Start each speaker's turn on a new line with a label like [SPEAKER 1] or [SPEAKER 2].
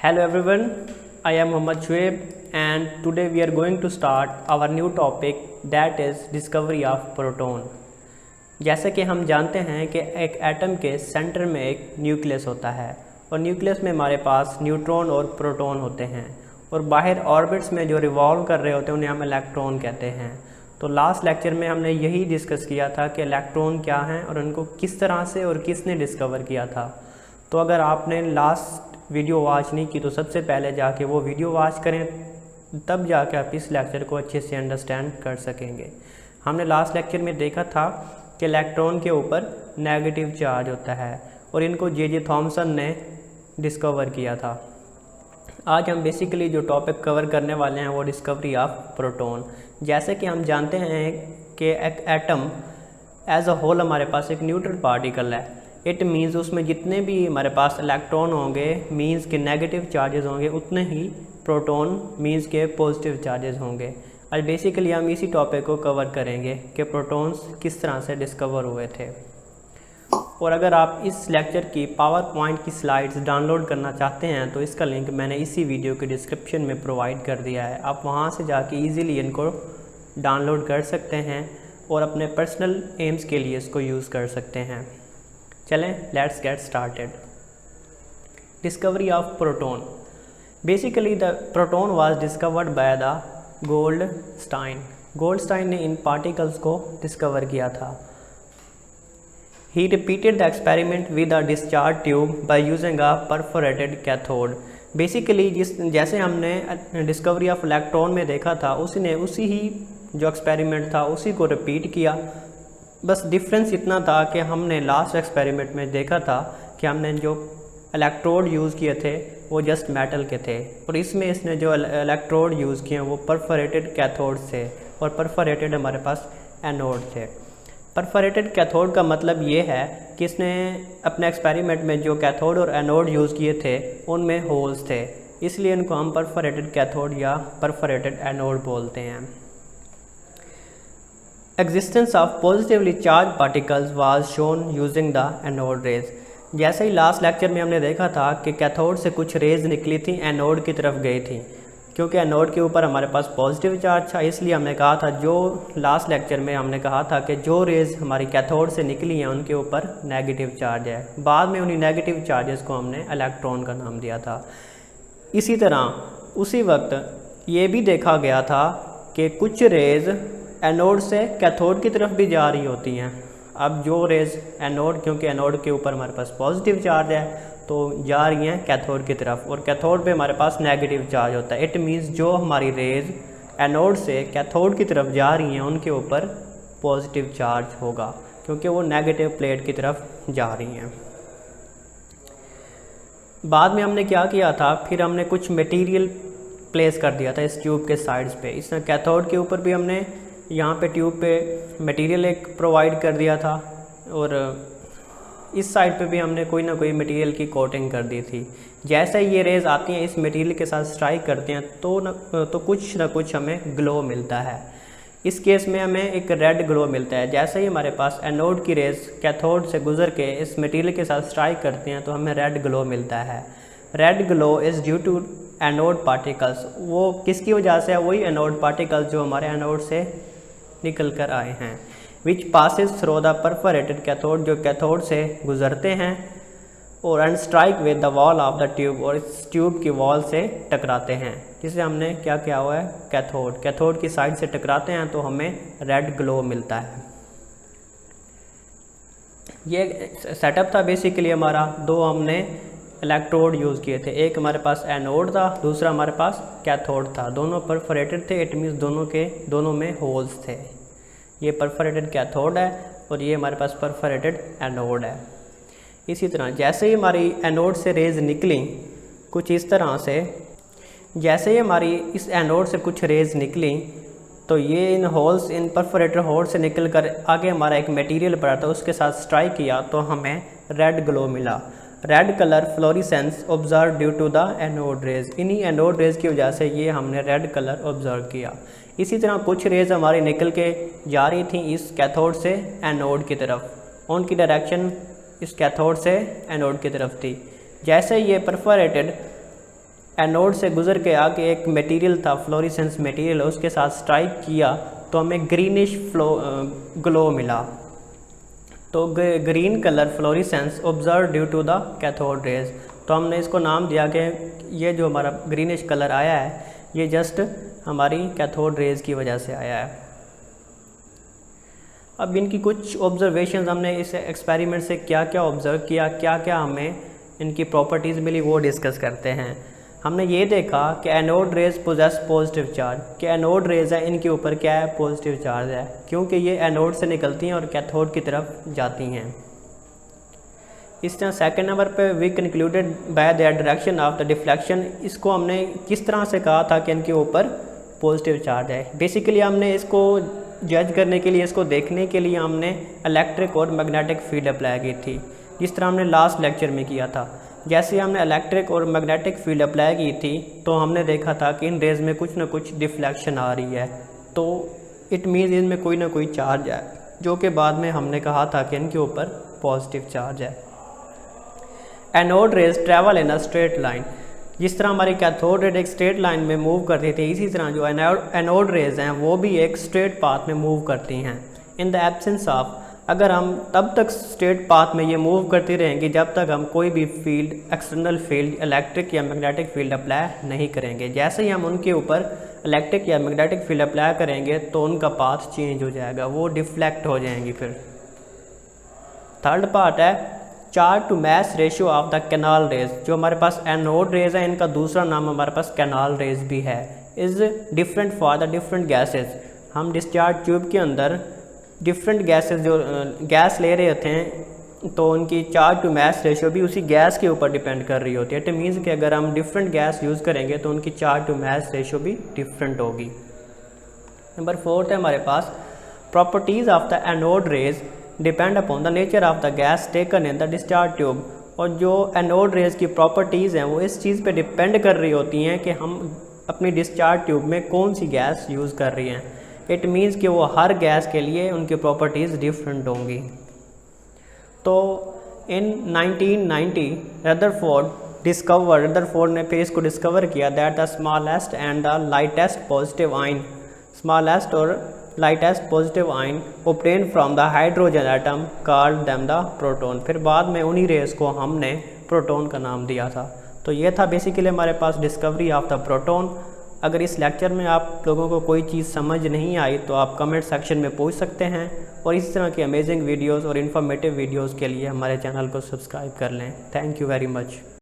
[SPEAKER 1] Hello everyone, I am Mohammad Shoaib and today we are going to start our new topic that is discovery of proton. जैसे कि हम जानते हैं कि एक एटम के सेंटर में एक न्यूक्लियस होता है और न्यूक्लियस में हमारे पास न्यूट्रॉन और प्रोटॉन होते हैं और बाहर ऑर्बिट्स में जो रिवॉल्व कर रहे होते हैं उन्हें हम इलेक्ट्रॉन कहते हैं। तो लास्ट लेक्चर में हमने यही डिस्कस किया था कि इलेक्ट्रॉन क्या हैं और उनको किस तरह से और किसने डिस्कवर किया था। तो अगर आपने लास्ट वीडियो वॉच नहीं की तो सबसे पहले जाके वो वीडियो वॉच करें, तब जाके आप इस लेक्चर को अच्छे से अंडरस्टैंड कर सकेंगे। हमने लास्ट लेक्चर में देखा था कि इलेक्ट्रॉन के ऊपर नेगेटिव चार्ज होता है और इनको जे थॉमसन ने डिस्कवर किया था। आज हम बेसिकली जो टॉपिक कवर करने वाले हैं वो डिस्कवरी ऑफ प्रोटॉन। जैसे कि हम जानते हैं कि एक एटम एज अ होल हमारे पास एक न्यूट्रल पार्टिकल है। इट मीन्स उसमें जितने भी हमारे पास इलेक्ट्रॉन होंगे मीन्स के नेगेटिव चार्जेस होंगे, उतने ही प्रोटॉन मीन्स के पॉजिटिव चार्जेस होंगे। आज बेसिकली हम इसी टॉपिक को कवर करेंगे कि प्रोटॉन्स किस तरह से डिस्कवर हुए थे। और अगर आप इस लेक्चर की पावर पॉइंट की स्लाइड्स डाउनलोड करना चाहते हैं तो इसका लिंक मैंने इसी वीडियो के डिस्क्रिप्शन में प्रोवाइड कर दिया है। आप वहां से जाके ईज़िली इनको डाउनलोड कर सकते हैं और अपने पर्सनल एम्स के लिए इसको यूज़ कर सकते हैं। चलें, let's get started. Discovery of proton. Basically the proton was discovered by the Goldstein ने इन पार्टिकल्स को डिस्कवर किया था। He repeated the experiment with a discharge tube by using a perforated cathode. Basically जैसे हमने डिस्कवरी ऑफ इलेक्ट्रॉन में देखा था उसने उसी ही जो एक्सपेरिमेंट था उसी को रिपीट किया। बस डिफरेंस इतना था कि हमने लास्ट एक्सपेरिमेंट में देखा था कि हमने जो इलेक्ट्रोड यूज़ किए थे वो जस्ट मेटल के थे और इसमें इसने जो इलेक्ट्रोड यूज़ किए वो परफोरेटेड कैथोड थे और परफोरेटेड हमारे पास एनोड थे। परफोरेटेड कैथोड का मतलब ये है कि इसने अपने एक्सपेरिमेंट में जो कैथोड और एनोड यूज़ किए थे उनमें होल्स थे, इसलिए इनको हम परफोरेटेड कैथोड या परफोरेटेड एनोड बोलते हैं। Existence of positively charged particles was shown using the anode rays। जैसे ही लास्ट लेक्चर में हमने देखा था कि कैथोड से कुछ रेज निकली थी, एनोड की तरफ गई थी। क्योंकि एनोड के ऊपर हमारे पास पॉजिटिव चार्ज था इसलिए हमने कहा था, जो लास्ट लेक्चर में हमने कहा था कि जो रेज हमारी कैथोड से निकली हैं उनके ऊपर नेगेटिव चार्ज है। बाद में उन्हीं नेगेटिव चार्जेस को हमने इलेक्ट्रॉन का नाम दिया था। इसी तरह उसी वक्त ये भी देखा गया था कि कुछ रेज एनोड से कैथोड की तरफ भी जा रही होती हैं। अब जो रेज एनोड, क्योंकि एनोड के ऊपर हमारे पास पॉजिटिव चार्ज है तो जा रही हैं कैथोड की तरफ और कैथोड पे हमारे पास नेगेटिव चार्ज होता है। इट मीन्स जो हमारी रेज एनोड से कैथोड की तरफ जा रही हैं उनके ऊपर पॉजिटिव चार्ज होगा क्योंकि वो नेगेटिव प्लेट की तरफ जा रही हैं। बाद में हमने क्या किया था, फिर हमने कुछ मटेरियल प्लेस कर दिया था इस ट्यूब के साइड्स पे। इस कैथोड के ऊपर भी हमने यहाँ पे ट्यूब पे मटेरियल एक प्रोवाइड कर दिया था और इस साइड पे भी हमने कोई ना कोई मटेरियल की कोटिंग कर दी थी। जैसे ये रेज आती हैं इस मटेरियल के साथ स्ट्राइक करते हैं तो कुछ ना कुछ हमें ग्लो मिलता है। इस केस में हमें एक रेड ग्लो मिलता है। जैसे ही हमारे पास एनोड की रेज कैथोड से गुजर के इस मटेरियल के साथ स्ट्राइक करते हैं तो हमें रेड ग्लो मिलता है। Red glow is due to anode particles. वो किसकी वजह से है? वही एनोड पार्टिकल्स जो हमारे एनोड से निकल कर आए हैं। Which passes through the perforated cathode, जो कैथोड से गुजरते हैं और and strike with the wall of the tube, और इस ट्यूब की वॉल से टकराते हैं। जिसे हमने क्या किया हुआ है, कैथोड की साइड से टकराते हैं तो हमें रेड ग्लो मिलता है। ये सेटअप था बेसिकली हमारा। दो हमने इलेक्ट्रोड यूज़ किए थे, एक हमारे पास एनोड था, दूसरा हमारे पास कैथोड था। दोनों परफोरेटेड थे, इट मीन्स दोनों में होल्स थे। ये परफोरेटेड कैथोड है और ये हमारे पास परफोरेटेड एनोड है। इसी तरह जैसे ही हमारी एनोड से रेज निकली कुछ इस तरह से, जैसे ही हमारी इस एनोड से कुछ रेज निकली तो ये इन होल्स, इन परफोरेटेड होल से निकल कर आगे हमारा एक मटेरियल पड़ा था उसके साथ स्ट्राइक किया तो हमें रेड ग्लो मिला। Red colour fluorescence observe due to the anode rays. इन्हीं एनोड रेज की वजह से ये हमने रेड कलर ऑब्जर्व किया। इसी तरह कुछ रेज हमारी निकल के जा रही थी इस कैथोड से एनोड की तरफ। उनकी डायरेक्शन इस कैथोड से एनोड की तरफ थी। जैसे ये परफोरेटेड एनोड से गुजर के आके एक मटेरियल था, फ्लोरेसेंस मटेरियल, उसके साथ स्ट्राइक किया तो हमें ग्रीनिश ग्लो मिला। तो green colour fluorescence observe due to the cathode rays, तो हमने इसको नाम दिया कि ये जो हमारा ग्रीनिश कलर आया है ये जस्ट हमारी कैथोड रेज की वजह से आया है। अब इनकी कुछ ऑब्जर्वेशंस हमने इस एक्सपेरिमेंट से क्या क्या ऑब्ज़र्व किया, क्या क्या हमें इनकी प्रॉपर्टीज़ मिली, वो डिस्कस करते हैं। हमने ये देखा कि anode rays possess positive charge, कि एनोड रेज है इनके ऊपर क्या है, पॉजिटिव चार्ज है, क्योंकि ये एनोड से निकलती हैं और कैथोड की तरफ जाती हैं। इस तरह सेकंड नंबर पे we concluded by the direction of the deflection, इसको हमने किस तरह से कहा था कि इनके ऊपर पॉजिटिव चार्ज है। बेसिकली हमने इसको जज करने के लिए, इसको देखने के लिए हमने इलेक्ट्रिक और मैग्नेटिक फील्ड अप्लाई की थी, जिस तरह हमने लास्ट लेक्चर में किया था। जैसे हमने इलेक्ट्रिक और मैग्नेटिक फील्ड अप्लाई की थी तो हमने देखा था कि इन रेज में कुछ ना कुछ डिफ्लेक्शन आ रही है, तो इट मीन्स इनमें कोई ना कोई चार्ज है, जो कि बाद में हमने कहा था कि इनके ऊपर पॉजिटिव चार्ज है। Anode rays travel in a straight line, जिस तरह हमारी कैथोड रेज एक स्ट्रेट लाइन में मूव करती थी, इसी तरह जो एनोड रेज हैं वो भी एक स्ट्रेट पाथ में मूव करती हैं। इन द एब्सेंस ऑफ, अगर हम तब तक स्ट्रेट पाथ में ये मूव करती रहेंगी जब तक हम कोई भी फील्ड, एक्सटर्नल फील्ड, इलेक्ट्रिक या मैग्नेटिक फील्ड अप्लाई नहीं करेंगे। जैसे ही हम उनके ऊपर इलेक्ट्रिक या मैग्नेटिक फील्ड अप्लाई करेंगे तो उनका पाथ चेंज हो जाएगा, वो डिफ्लेक्ट हो जाएंगी। फिर थर्ड पार्ट है charge to mass ratio of the canal rays, जो हमारे पास एनोड रेज है इनका दूसरा नाम हमारे पास कैनाल रेज भी है, is different for the different gases. हम डिस्चार्ज ट्यूब के अंदर डिफरेंट गैसेज जो गैस ले रहे होते हैं तो उनकी चार्ज टू मास रेशियो भी उसी गैस के ऊपर डिपेंड कर रही होती है। इट मीन्स कि अगर हम डिफरेंट गैस यूज़ करेंगे तो उनकी चार्ज टू मास रेशियो भी डिफरेंट होगी। नंबर 4 है हमारे पास properties of the anode rays depend upon the nature of the gas taken in the discharge tube, और जो एनोड रेज की प्रॉपर्टीज़ हैं वो इस चीज़ पे डिपेंड कर रही होती हैं कि हम अपनी डिस्चार्ज ट्यूब में कौन सी गैस यूज़ कर रही हैं। इट मीन्स कि वो हर गैस के लिए उनकी प्रॉपर्टीज़ डिफरेंट होंगी। तो इन 1990 रदरफोर्ड ने फिर इसको डिस्कवर किया that the smallest and the lightest positive ion, smallest और lightest positive ion obtain from the hydrogen atom called them the proton. फिर बाद में उन्हीं रेस को हमने प्रोटॉन का नाम दिया था। तो ये था बेसिकली हमारे पास डिस्कवरी ऑफ द प्रोटॉन। अगर इस लेक्चर में आप लोगों को कोई चीज़ समझ नहीं आई तो आप कमेंट सेक्शन में पूछ सकते हैं, और इस तरह की अमेजिंग वीडियोस और इन्फॉर्मेटिव वीडियोस के लिए हमारे चैनल को सब्सक्राइब कर लें। Thank you very much.